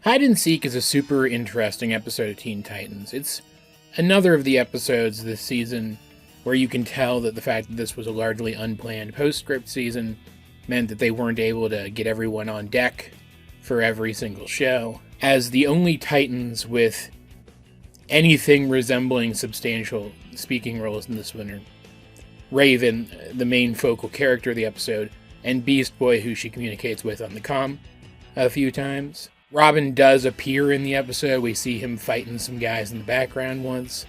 Hide and Seek is a super interesting episode of Teen Titans. It's another of the episodes this season where you can tell that the fact that this was a largely unplanned postscript season meant that they weren't able to get everyone on deck for every single show. As the only Titans with anything resembling substantial speaking roles in this one are Raven, the main focal character of the episode, and Beast Boy, who she communicates with on the comm a few times. Robin does appear in the episode. We see him fighting some guys in the background once,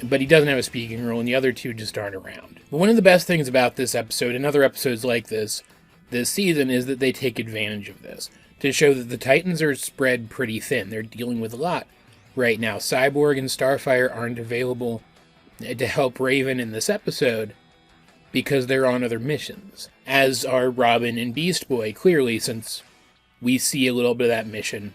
but he doesn't have a speaking role, and the other two just aren't around. But one of the best things about this episode, and other episodes like this season, is that they take advantage of this to show that the Titans are spread pretty thin. They're dealing with a lot right now. Cyborg and Starfire aren't available to help Raven in this episode because they're on other missions, as are Robin and Beast Boy, clearly, since we see a little bit of that mission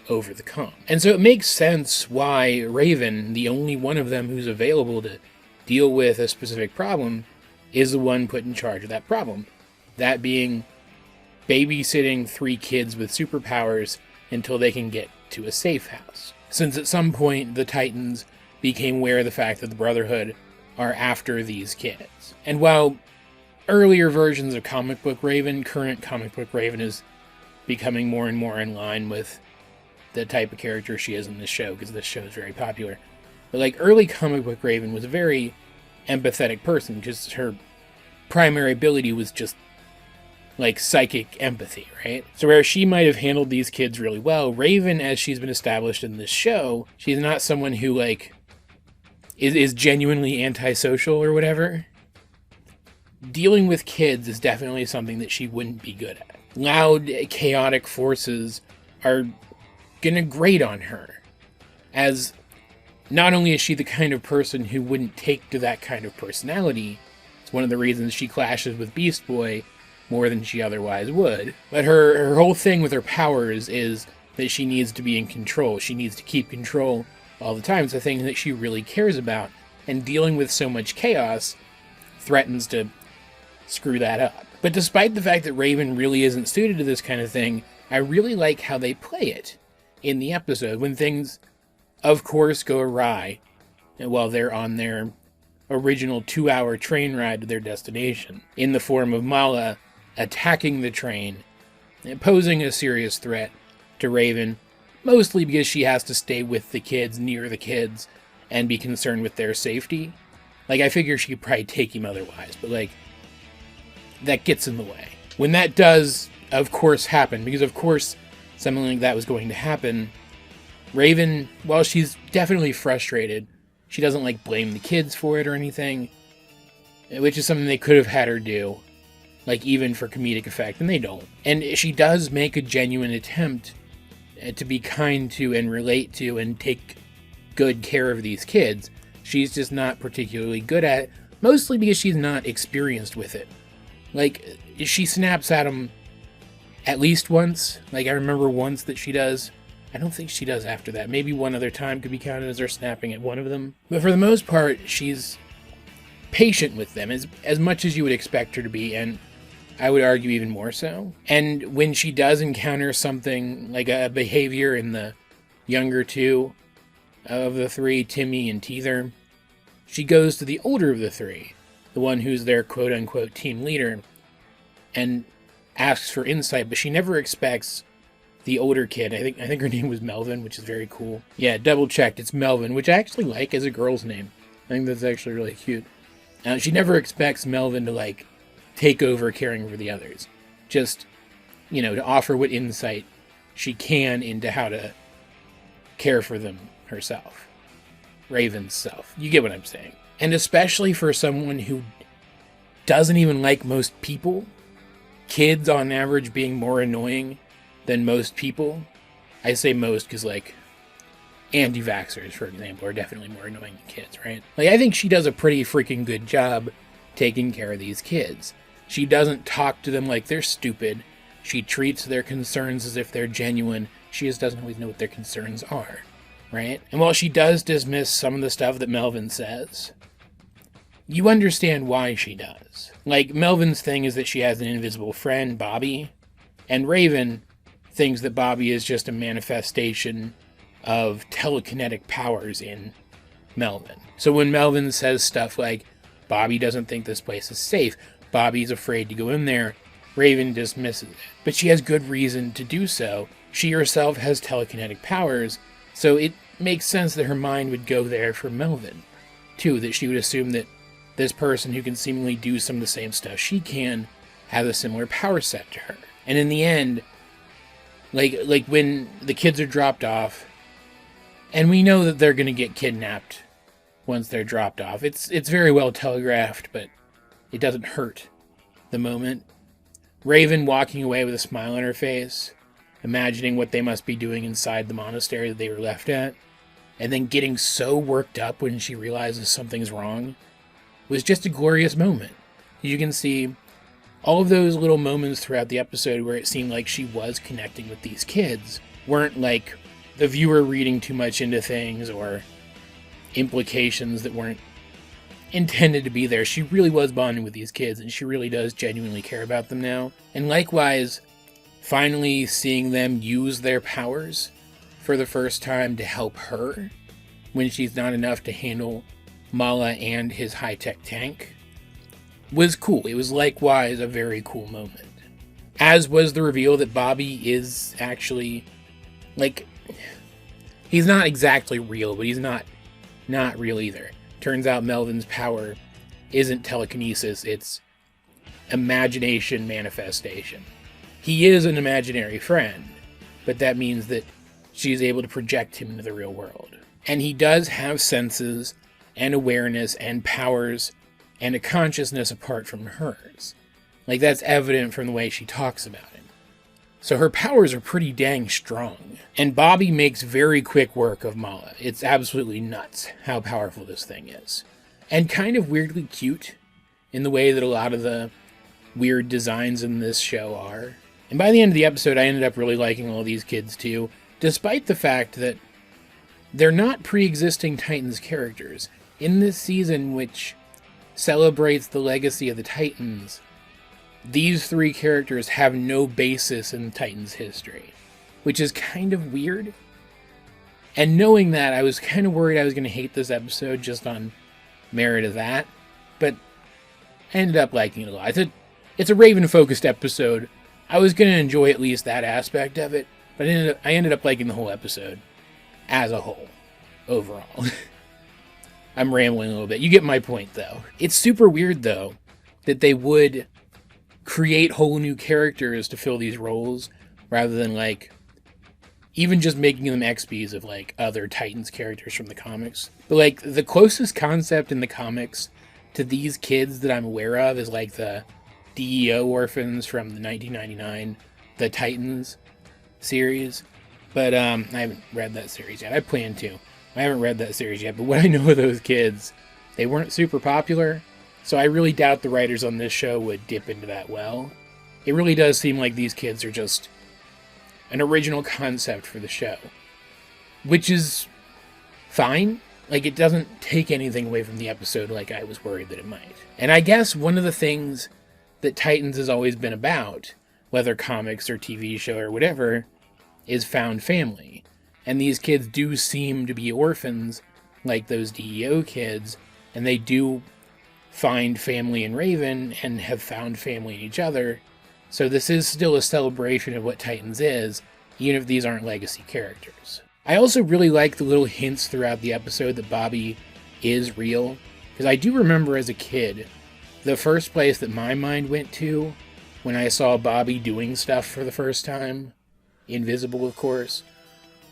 over the comm. And so it makes sense why Raven, the only one of them who's available to deal with a specific problem, is the one put in charge of that problem. That being babysitting 3 kids with superpowers until they can get to a safe house. Since at some point the Titans became aware of the fact that the Brotherhood are after these kids. And while earlier versions of comic book Raven, current comic book Raven is becoming more and more in line with the type of character she is in this show, because this show is very popular. But like early comic book Raven was a very empathetic person, because her primary ability was just like psychic empathy, right? So where she might have handled these kids really well, Raven, as she's been established in this show, she's not someone who like is genuinely antisocial or whatever. Dealing with kids is definitely something that she wouldn't be good at. Loud, chaotic forces are gonna grate on her, as not only is she the kind of person who wouldn't take to that kind of personality, it's one of the reasons she clashes with Beast Boy more than she otherwise would, but her whole thing with her powers is that she needs to be in control. She needs to keep control all the time. It's a thing that she really cares about, and dealing with so much chaos threatens to screw that up. But despite the fact that Raven really isn't suited to this kind of thing, I really like how they play it in the episode when things, of course, go awry while they're on their original 2-hour train ride to their destination, in the form of Mala attacking the train, posing a serious threat to Raven, mostly because she has to stay with the kids, near the kids, and be concerned with their safety. Like, I figure she could probably take him otherwise, but like, that gets in the way. When that does, of course, happen, because of course something like that was going to happen, Raven, while she's definitely frustrated, she doesn't like blame the kids for it or anything, which is something they could have had her do, like even for comedic effect, and they don't. And she does make a genuine attempt to be kind to and relate to and take good care of these kids. She's just not particularly good at it, mostly because she's not experienced with it. Like, she snaps at them at least once. Like, I remember once that she does. I don't think she does after that. Maybe one other time could be counted as her snapping at one of them. But for the most part, she's patient with them, as much as you would expect her to be, and I would argue even more so. And when she does encounter something, like a behavior in the younger two of the 3, Timmy and Teether, she goes to the older of the 3, the one who's their quote-unquote team leader, and asks for insight, but she never expects the older kid. I think her name was Melvin, which is very cool. Yeah, double-checked, it's Melvin, which I actually like as a girl's name. I think that's actually really cute. She never expects Melvin to, like, take over caring for the others. Just, to offer what insight she can into how to care for them herself. Raven's self. You get what I'm saying. And especially for someone who doesn't even like most people, kids on average being more annoying than most people. I say most because, like, anti-vaxxers, for example, are definitely more annoying than kids, right? Like, I think she does a pretty freaking good job taking care of these kids. She doesn't talk to them like they're stupid. She treats their concerns as if they're genuine. She just doesn't always know what their concerns are, right? And while she does dismiss some of the stuff that Melvin says, you understand why she does. Like, Melvin's thing is that she has an invisible friend, Bobby, and Raven thinks that Bobby is just a manifestation of telekinetic powers in Melvin. So when Melvin says stuff like, Bobby doesn't think this place is safe, Bobby's afraid to go in there, Raven dismisses it. But she has good reason to do so. She herself has telekinetic powers, so it makes sense that her mind would go there for Melvin. Too, that she would assume that this person who can seemingly do some of the same stuff she can has a similar power set to her. And in the end, like when the kids are dropped off, and we know that they're going to get kidnapped once they're dropped off. It's very well telegraphed, but it doesn't hurt the moment. Raven walking away with a smile on her face, imagining what they must be doing inside the monastery that they were left at, and then getting so worked up when she realizes something's wrong, was just a glorious moment. You can see all of those little moments throughout the episode where it seemed like she was connecting with these kids weren't like the viewer reading too much into things or implications that weren't intended to be there. She really was bonding with these kids, and she really does genuinely care about them now. And likewise, finally seeing them use their powers for the first time to help her when she's not enough to handle Mala and his high-tech tank was cool. It was likewise a very cool moment. As was the reveal that Bobby is actually, he's not exactly real, but he's not real either. Turns out Melvin's power isn't telekinesis, it's imagination manifestation. He is an imaginary friend, but that means that she's able to project him into the real world. And he does have senses and awareness and powers and a consciousness apart from hers. That's evident from the way she talks about him. So her powers are pretty dang strong. And Bobby makes very quick work of Mala. It's absolutely nuts how powerful this thing is. And kind of weirdly cute in the way that a lot of the weird designs in this show are. And by the end of the episode, I ended up really liking all these kids too, despite the fact that they're not pre-existing Titans characters. In this season, which celebrates the legacy of the Titans, these three characters have no basis in Titans history, which is kind of weird. And knowing that, I was kind of worried I was going to hate this episode just on merit of that, but I ended up liking it a lot. It's a Raven-focused episode. I was going to enjoy at least that aspect of it, but I ended up liking the whole episode as a whole, overall. I'm rambling a little bit. You get my point, though. It's super weird, though, that they would create whole new characters to fill these roles, rather than, even just making them XPs of, other Titans characters from the comics. But, the closest concept in the comics to these kids that I'm aware of is, the DEO orphans from the 1999 The Titans series. But, I haven't read that series yet. I plan to. I haven't read that series yet, but what I know of those kids, they weren't super popular, so I really doubt the writers on this show would dip into that well. It really does seem like these kids are just an original concept for the show, which is fine. It doesn't take anything away from the episode like I was worried that it might. And I guess one of the things that Titans has always been about, whether comics or TV show or whatever, is found family. And these kids do seem to be orphans, like those DEO kids, and they do find family in Raven and have found family in each other. So this is still a celebration of what Titans is, even if these aren't legacy characters. I also really like the little hints throughout the episode that Bobby is real, because I do remember as a kid, the first place that my mind went to when I saw Bobby doing stuff for the first time, invisible of course,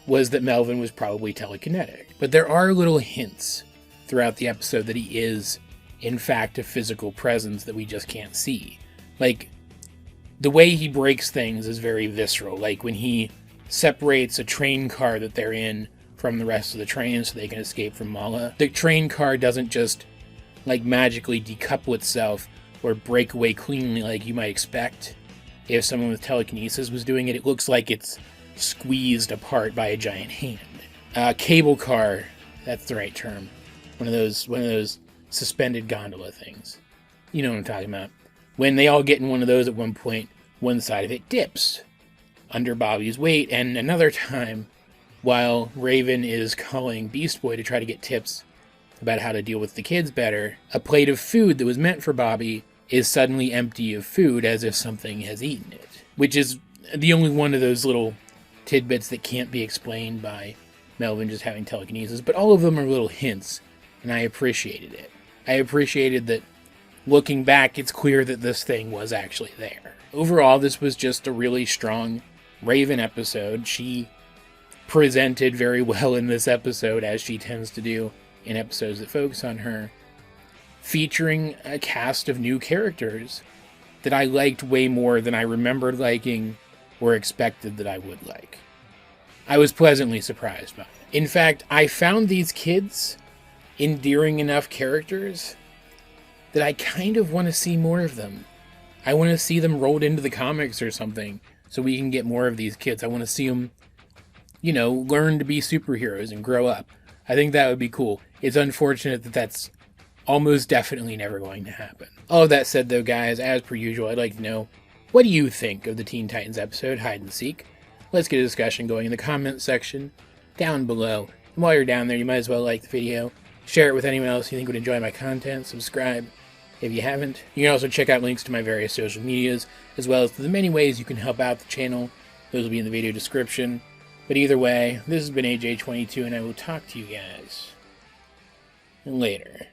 was that Melvin was probably telekinetic. But there are little hints throughout the episode that he is, in fact, a physical presence that we just can't see. The way he breaks things is very visceral. When he separates a train car that they're in from the rest of the train so they can escape from Mala. The train car doesn't just, magically decouple itself or break away cleanly like you might expect if someone with telekinesis was doing it. It looks like it's squeezed apart by a giant hand. Cable car, that's the right term. One of those suspended gondola things. You know what I'm talking about. When they all get in one of those at one point, one side of it dips. under Bobby's weight, and another time while Raven is calling Beast Boy to try to get tips about how to deal with the kids better, a plate of food that was meant for Bobby is suddenly empty of food as if something has eaten it. Which is the only one of those little tidbits that can't be explained by Melvin just having telekinesis, but all of them are little hints, and I appreciated it. I appreciated that, looking back, it's clear that this thing was actually there. Overall, this was just a really strong Raven episode. She presented very well in this episode, as she tends to do in episodes that focus on her, featuring a cast of new characters that I liked way more than I remembered liking or expected that I would like. I was pleasantly surprised by it. In fact, I found these kids endearing enough characters that I kind of want to see more of them. I want to see them rolled into the comics or something so we can get more of these kids. I want to see them, learn to be superheroes and grow up. I think that would be cool. It's unfortunate that that's almost definitely never going to happen. All of that said, though, guys, as per usual, I'd like to know, what do you think of the Teen Titans episode, Hide and Seek? Let's get a discussion going in the comments section down below. And while you're down there, you might as well like the video, share it with anyone else you think would enjoy my content, subscribe if you haven't. You can also check out links to my various social medias, as well as to the many ways you can help out the channel. Those will be in the video description. But either way, this has been AJ22, and I will talk to you guys later.